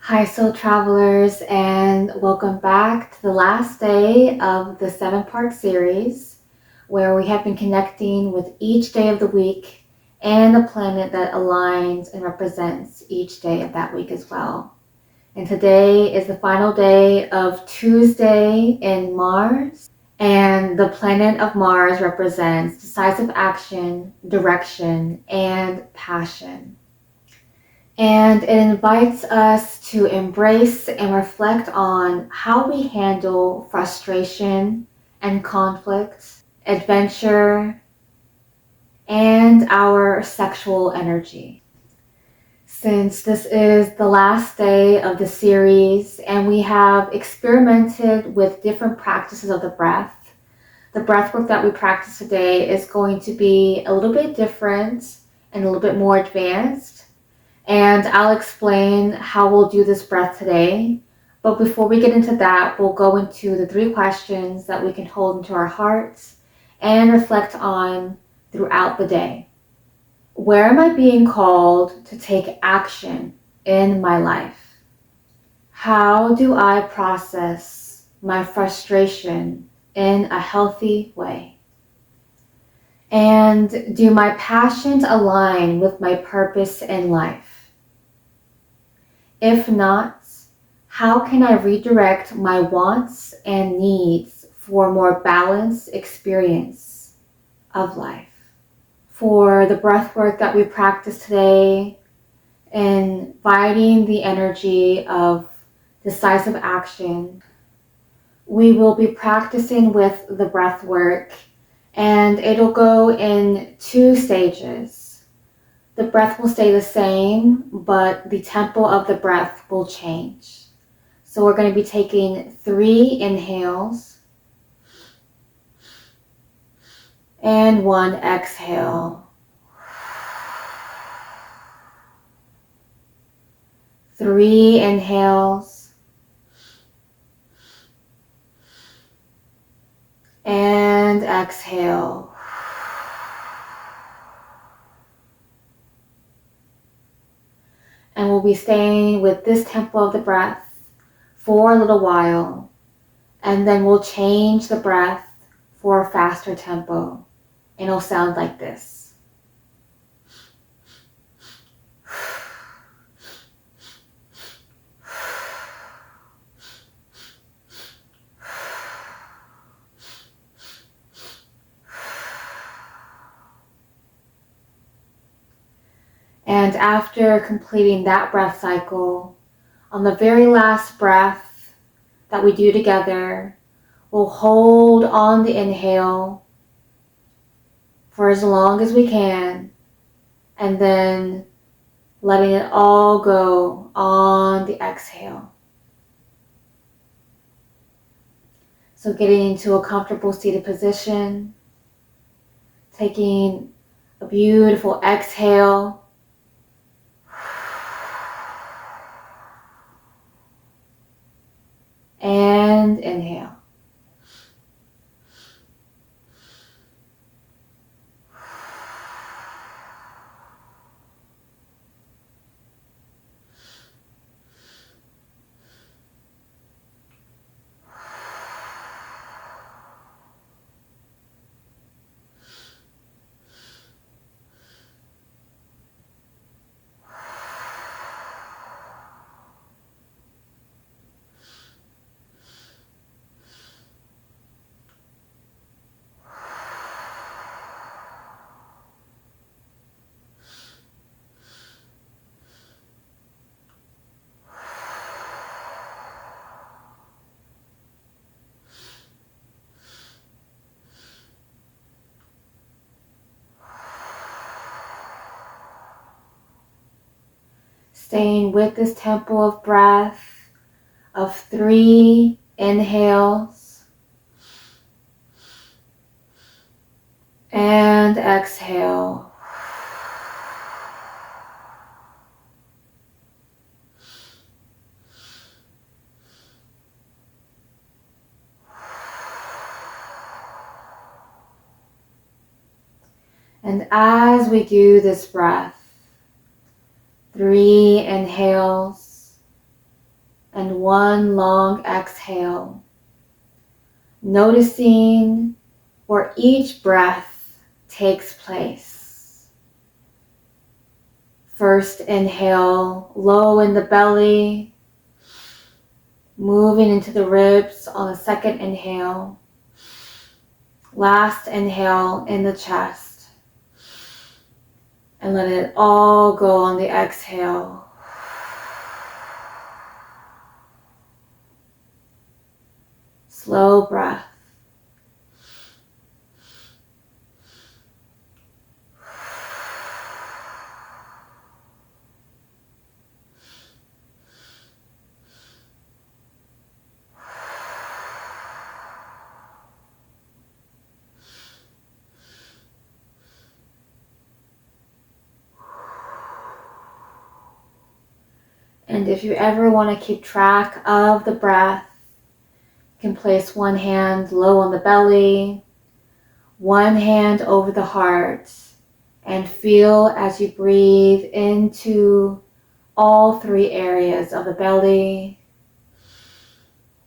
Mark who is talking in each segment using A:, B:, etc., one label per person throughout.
A: Hi, soul travelers, and welcome back to the last day of the 7-part series where we have been connecting with each day of the week and the planet that aligns and represents each day of that week as well. And today is the final day of Tuesday in Mars, and the planet of Mars represents decisive action, direction, and passion. And it invites us to embrace and reflect on how we handle frustration and conflict, adventure, and our sexual energy. Since this is the last day of the series and we have experimented with different practices of the breath work that we practice today is going to be a little bit different and a little bit more advanced. And I'll explain how we'll do this breath today. But before we get into that, we'll go into the 3 questions that we can hold into our hearts and reflect on throughout the day. Where am I being called to take action in my life? How do I process my frustration in a healthy way? And do my passions align with my purpose in life? If not, how can I redirect my wants and needs for a more balanced experience of life? For the breath work that we practice today, inviting the energy of decisive action, we will be practicing with the breath work, and it'll go in 2 stages. The breath will stay the same, but the tempo of the breath will change. So we're going to be taking 3 inhales and 1 exhale. 3 inhales and exhale. And we'll be staying with this tempo of the breath for a little while, and then we'll change the breath for a faster tempo, and it'll sound like this. And after completing that breath cycle, on the very last breath that we do together, we'll hold on the inhale for as long as we can, and then letting it all go on the exhale. So getting into a comfortable seated position, taking a beautiful exhale, and inhale. Staying with this tempo of breath of 3 inhales and exhale. And as we do this breath, 3 inhales and one long exhale, noticing where each breath takes place. First inhale, low in the belly, moving into the ribs on the second inhale. Last inhale in the chest, and let it all go on the exhale. Slow breath. And if you ever want to keep track of the breath, you can place one hand low on the belly, one hand over the heart, and feel as you breathe into all three areas of the belly,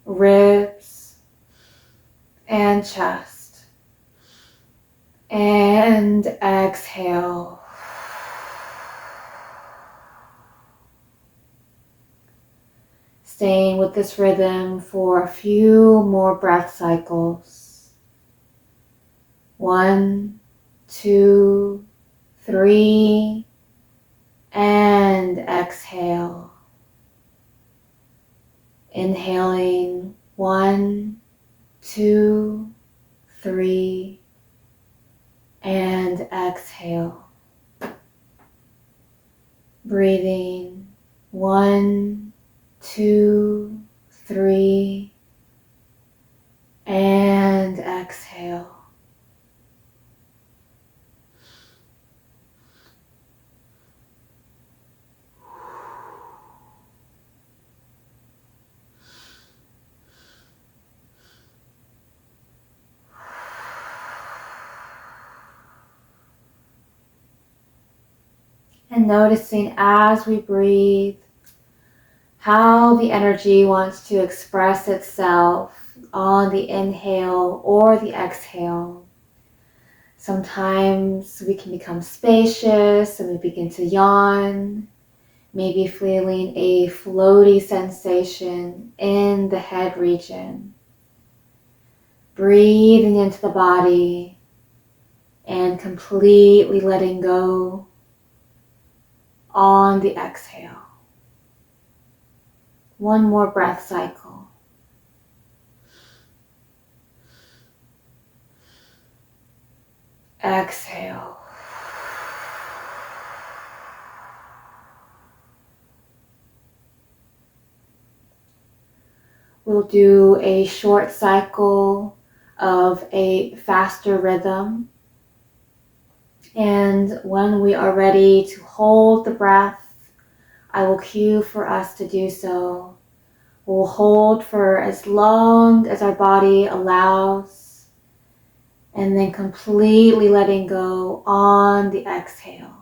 A: ribs, and chest. And exhale. Staying with this rhythm for a few more breath cycles. 1, 2, 3, and exhale. Inhaling 1, 2, 3, and exhale. Breathing 1, 2, 3, and exhale. And noticing as we breathe how the energy wants to express itself on the inhale or the exhale. Sometimes we can become spacious and we begin to yawn, maybe feeling a floaty sensation in the head region. Breathing into the body and completely letting go on the exhale. One more breath cycle. Exhale. We'll do a short cycle of a faster rhythm. And when we are ready to hold the breath, I will cue for us to do so. We'll hold for as long as our body allows, and then completely letting go on the exhale.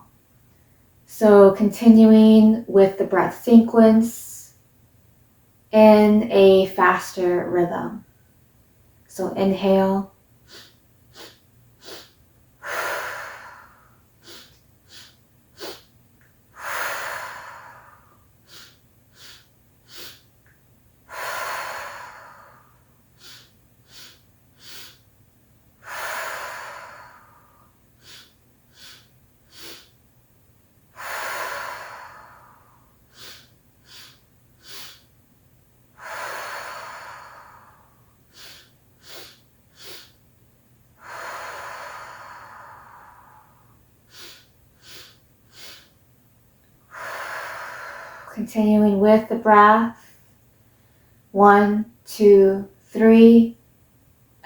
A: So continuing with the breath sequence in a faster rhythm. So inhale. Continuing with the breath. 1, 2, 3.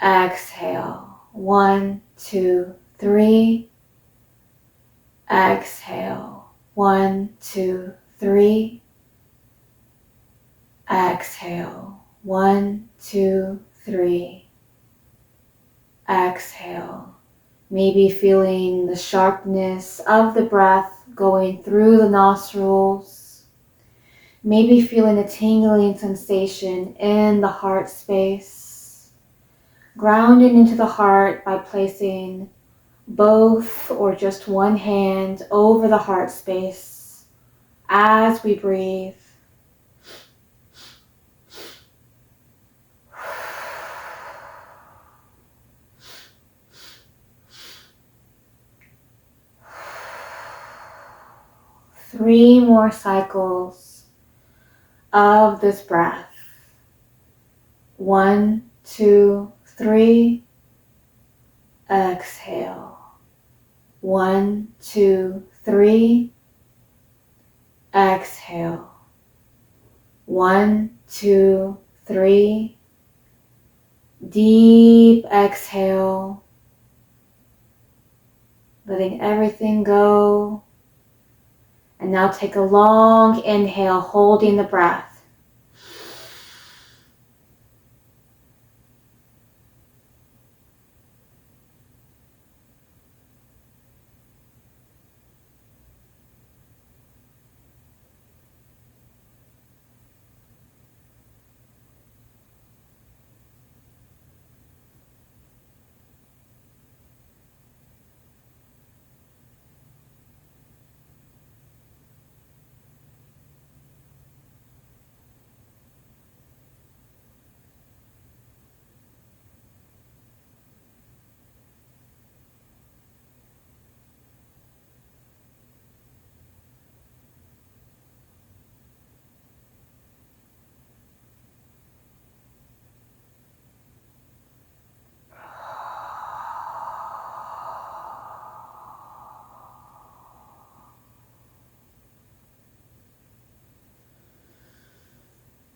A: Exhale. 1, 2, 3. Exhale. 1, 2, 3. Exhale. 1, 2, 3. Exhale. Maybe feeling the sharpness of the breath going through the nostrils. Maybe feeling a tingling sensation in the heart space. Grounding into the heart by placing both or just one hand over the heart space as we breathe. Three more cycles of this breath. 1, 2, 3. Exhale. 1, 2, 3. Exhale. 1, 2, 3. Deep exhale. Letting everything go. And now take a long inhale, holding the breath.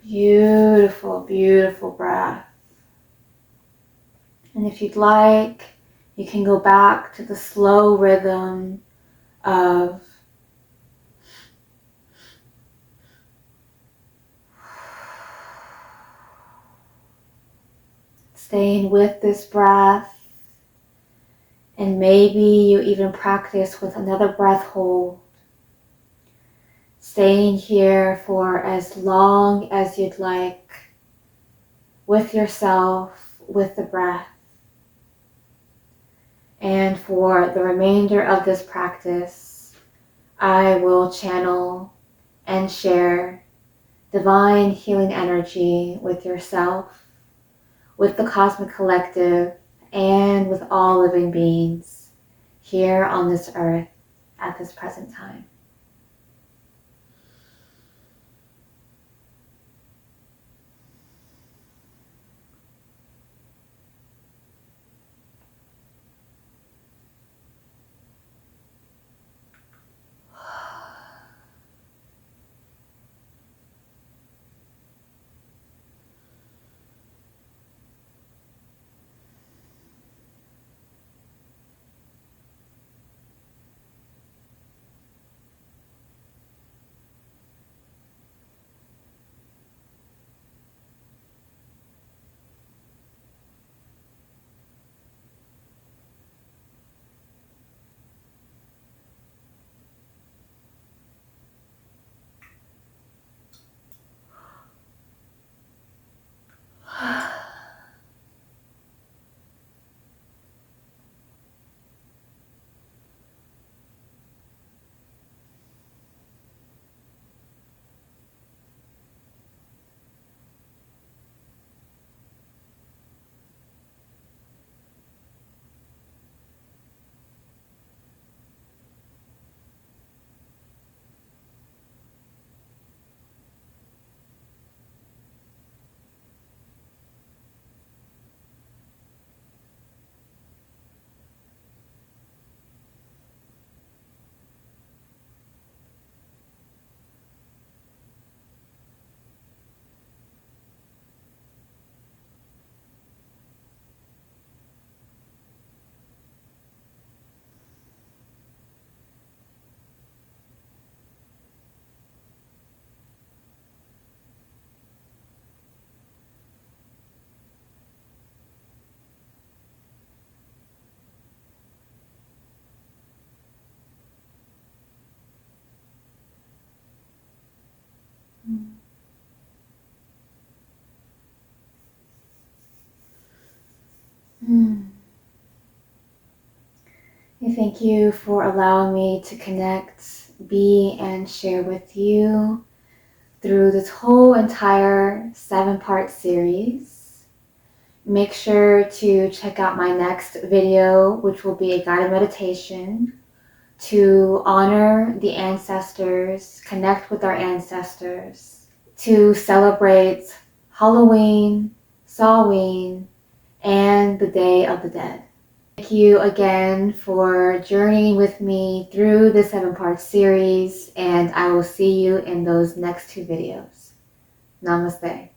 A: Beautiful, beautiful breath. And if you'd like, you can go back to the slow rhythm of staying with this breath. And maybe you even practice with another breath hold. Staying here for as long as you'd like with yourself, with the breath. And for the remainder of this practice, I will channel and share divine healing energy with yourself, with the cosmic collective, and with all living beings here on this earth at this present time. I thank you for allowing me to connect, be, and share with you through this whole entire 7-part series. Make sure to check out my next video, which will be a guided meditation to honor the ancestors, connect with our ancestors, to celebrate Halloween, Samhain, and the Day of the Dead. Thank you again for journeying with me through the 7-part series, and I will see you in those next 2 videos. Namaste.